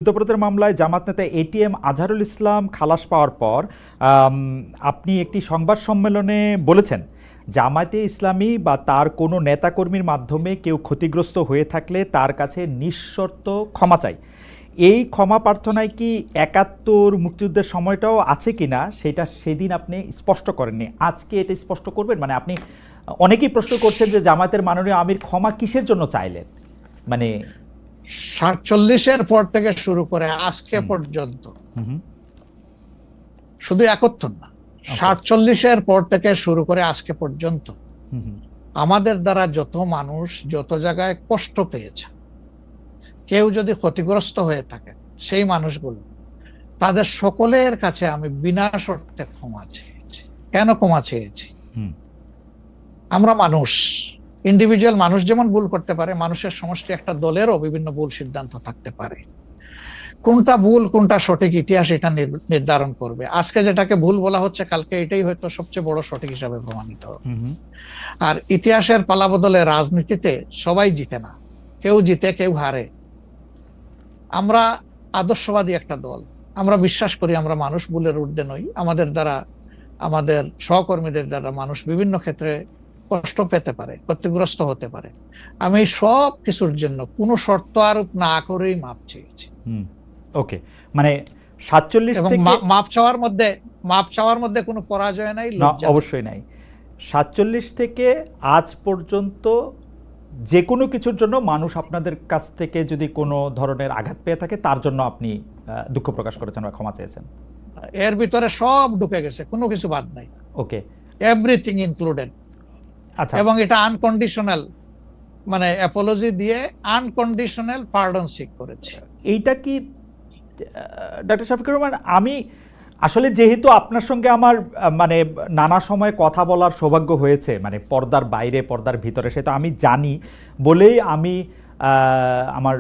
যুদ্ধাপরাধের মামলায় জামাত নেতা এটিএম আজহারুল ইসলাম খালাস পাওয়ার পর আপনি একটি সংবাদ সম্মেলনে বলেছেন, জামায়াতে ইসলামী বা তার কোনো নেতাকর্মীর মাধ্যমে কেউ ক্ষতিগ্রস্ত হয়ে থাকলে তার কাছে নিঃশর্ত ক্ষমা চাই। এই ক্ষমা প্রার্থনায় কি ৭১ মুক্তিযুদ্ধের সময়টাও আছে কিনা সেটা সেদিন আপনি স্পষ্ট করেননি, আজকে এটা স্পষ্ট করবেন? মানে আপনি অনেকেই প্রশ্ন করছেন যে জামায়াতের মাননীয় আমির ক্ষমা কিসের জন্য চাইলেন, মানে ৪৭-এর পর থেকে শুরু করে আজকে পর্যন্ত, শুধু ৭১ না, ৪৭-এর পর থেকে শুরু করে আজকে পর্যন্ত আমাদের দ্বারা যত মানুষ যত জায়গায় কষ্ট পেয়েছে, কেউ যদি ক্ষতিগ্রস্ত হয়ে থাকে, সেই মানুষগুলো তাদের সকলের কাছে আমি বিনা শর্তে ক্ষমা চেয়েছি। কেন ক্ষমা চেয়েছি? আমরা মানুষ, ইন্ডিভিজুয়াল মানুষ যেমন ভুল করতে পারে, মানুষের সমষ্টি একটা দলেরও বিভিন্ন ভুল সিদ্ধান্ত থাকতে পারে। কোনটা ভুল কোনটা সঠিক ইতিহাস এটা নির্ধারণ করবে। আজকে যেটাকে ভুল বলা হচ্ছে, কালকে এটাই হয়তো সবচেয়ে বড় সঠিক হিসাবে প্রমাণিত হবে। আর ইতিহাসের পালাবদলে রাজনীতিতে সবাই জিতে না, কেউ জিতে কেউ হারে। আমরা আদর্শবাদী একটা দল, আমরা বিশ্বাস করি আমরা মানুষ, ভুলের ঊর্ধ্বে নই। আমাদের দ্বারা, আমাদের সহকর্মীদের দ্বারা মানুষ বিভিন্ন ক্ষেত্রে কষ্ট পেতে পারে, ক্ষতিগ্রস্ত হতে পারে। আমি সব কিছুর জন্য কোনো শর্ত আরোপ না করেই মাপ চেয়েছি। ওকে, মানে ৪৭ এবং মাপ চাওয়ার মধ্যে কোনো পরাজয় নাই, অবশ্যই নাই। ৪৭ থেকে আজ পর্যন্ত যে কোনো কিছুর জন্য মানুষ আপনাদের কাছ থেকে যদি কোনো ধরনের আঘাত পেয়ে থাকে, তার জন্য আপনি দুঃখ প্রকাশ করেছেন বা ক্ষমা চেয়েছেন। এর ভিতরে সব ঢুকে গেছে, কোনো কিছু বাদ নাই। ওকে, এভরিথিং ইনক্লুডেড। আচ্ছা, এবং এটা আনকন্ডিশনাল, মানে অ্যাপোলজি দিয়ে আনকন্ডিশনাল পার্ডন সিক করেছে। এইটা কি ডক্টর শফিকুর রহমান, আমি আসলে যেহেতু আপনার সঙ্গে আমার মানে নানা সময় কথা বলার সৌভাগ্য হয়েছে, মানে পর্দার বাইরে পর্দার ভিতরে, সেটা আমি জানি বলেই আমি আমার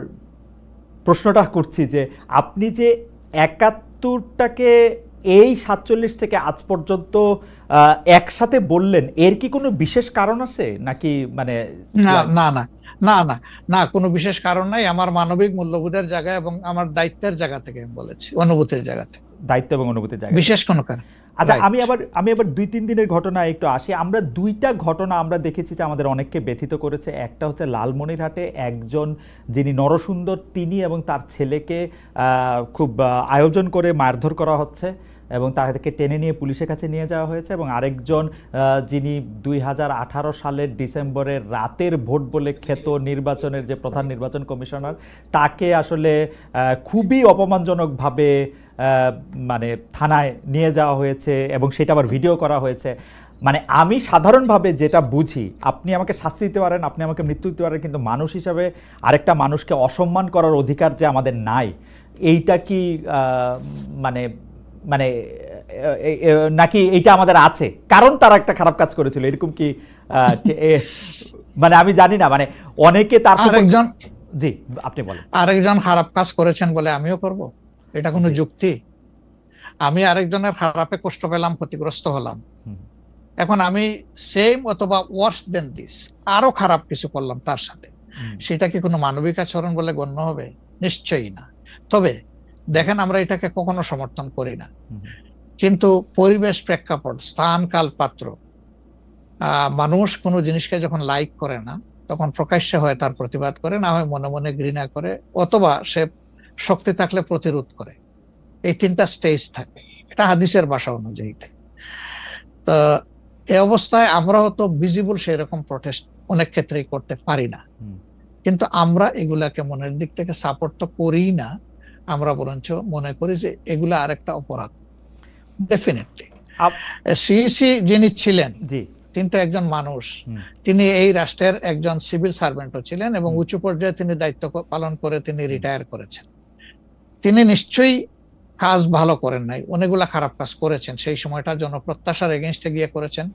প্রশ্নটা করছি যে আপনি যে ৭১টাকে এই ৪৭ থেকে আজ পর্যন্ত একসাথে বললেন, এর কি কোনো বিশেষ কারণ আছে নাকি? মানে না, কোনো বিশেষ কারণ নাই। আমার মানবিক মূল্যবোধের জায়গা এবং আমার দায়িত্বের জায়গা থেকে আমি বলেছি, অনুভূতির জায়গা থেকে। দায়িত্ব এবং অনুভূতির জায়গা, বিশেষ কোনো কারণ। আচ্ছা, আমি আবার ২-৩ দিনের ঘটনা একটু আসি। আমরা দুইটা ঘটনা আমরা দেখেছি যে আমাদের অনেককে ব্যথিত করেছে। একটা হচ্ছে লালমনিরহাটে একজন যিনি নরসুন্দর, তিনি এবং তার ছেলেকে খুব আয়োজন করে মারধর করা হচ্ছে এবং তাদেরকে টেনে নিয়ে পুলিশের কাছে নিয়ে যাওয়া হয়েছে। এবং আরেকজন যিনি ২০১৮ সালের ডিসেম্বরের রাতের ভোট বলে খ্যাত নির্বাচনের যে প্রধান নির্বাচন কমিশনার, তাকে আসলে খুবই অপমানজনকভাবে মানে থানায় নিয়ে যাওয়া হয়েছে এবং সেটা আবার ভিডিও করা হয়েছে। মানে আমি সাধারণভাবে যেটা বুঝি, আপনি আমাকে শাস্তি দিতে পারেন, আপনি আমাকে মৃত্যু দিতে পারেন, কিন্তু মানুষ হিসাবে আরেকটা মানুষকে অসম্মান করার অধিকার যে আমাদের নাই, এইটা কি মানে মানে নাকি এইটা আমাদের আছে কারণ তারা একটা খারাপ কাজ করেছিল, এরকম কি? মানে আমি জানি না, মানে অনেকে তার আরেকজন, জি আপনি বলেন, আরেকজন খারাপ কাজ করেছেন বলে আমিও করব, এটা কোনো যুক্তি? আমি আরেকজনের খারাপে কষ্ট পেলাম, ক্ষতিগ্রস্ত হলাম, এখন আমি সেম অথবা ওয়ার্স দেন দিস আরো খারাপ কিছু করলাম তার সাথে, সেটা কি কোনো মানবিক আচরণ বলে গণ্য হবে? নিশ্চয়ই না। তবে দেখেন, আমরা এটাকে কখনো সমর্থন করি না, কিন্তু পরিবেশ, প্রেক্ষাপট, স্থান, কাল, পাত্র, মানুষ কোনো জিনিসকে যখন লাইক করে না, তখন প্রকাশ্যে হয় তার প্রতিবাদ করে, না হয় মনে মনে ঘৃণা করে, অথবা সে শক্তি থাকলে প্রতিরোধ করে। এই তিনটা স্টেজ থাকে, এটা হাদিসের ভাষা অনুযায়ী। তো এই অবস্থায় আমরা হয়তো ভিজিবল সেই রকম প্রটেস্ট অনেক ক্ষেত্রেই করতে পারি না, কিন্তু আমরা এগুলাকে মনের দিক থেকে সাপোর্ট তো করি না, আমরা বরঞ্চ মনে করি যে এগুলা আরেকটা অপরাধ। ডেফিনেটলি সিইসি যিনি ছিলেন, তিনি তো একজন মানুষ, তিনি এই রাষ্ট্রের একজন সিভিল সার্ভেন্টও ছিলেন এবং উঁচু পর্যায়ে তিনি দায়িত্ব পালন করে তিনি রিটায়ার করেছেন। তিনি নিশ্চয়ই কাজ ভালো করেন নাই, অনেকগুলা খারাপ কাজ করেছেন। সেই সময়টা জনপ্রত্যাশার এগেইনস্টে গিয়ে করেছেন,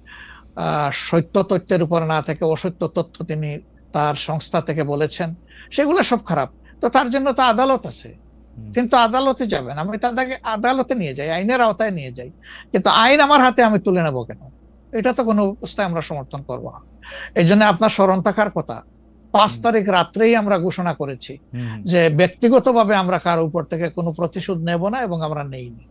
সত্য তথ্যের উপর না থেকে অসত্য তথ্য তিনি তার সংস্থা থেকে বলেছেন, সেগুলো সব খারাপ। তো তার জন্য তো আদালত আছে, কিন্তু আদালতে যাবেন, আমি তাদেরকে আদালতে নিয়ে যাই, আইনের আওতায় নিয়ে যাই, কিন্তু আইন আমার হাতে আমি তুলে নেবো কেন? এটা তো কোনো অবস্থায় আমরা সমর্থন করবো না। এই জন্য আপনার স্মরণ থাকার কথা, 5 তারিখ রাত্রেই আমরা ঘোষণা করেছি যে ব্যক্তিগতভাবে আমরা কারো উপর থেকে কোনো প্রতিশোধ নেব না এবং আমরা নেইনি।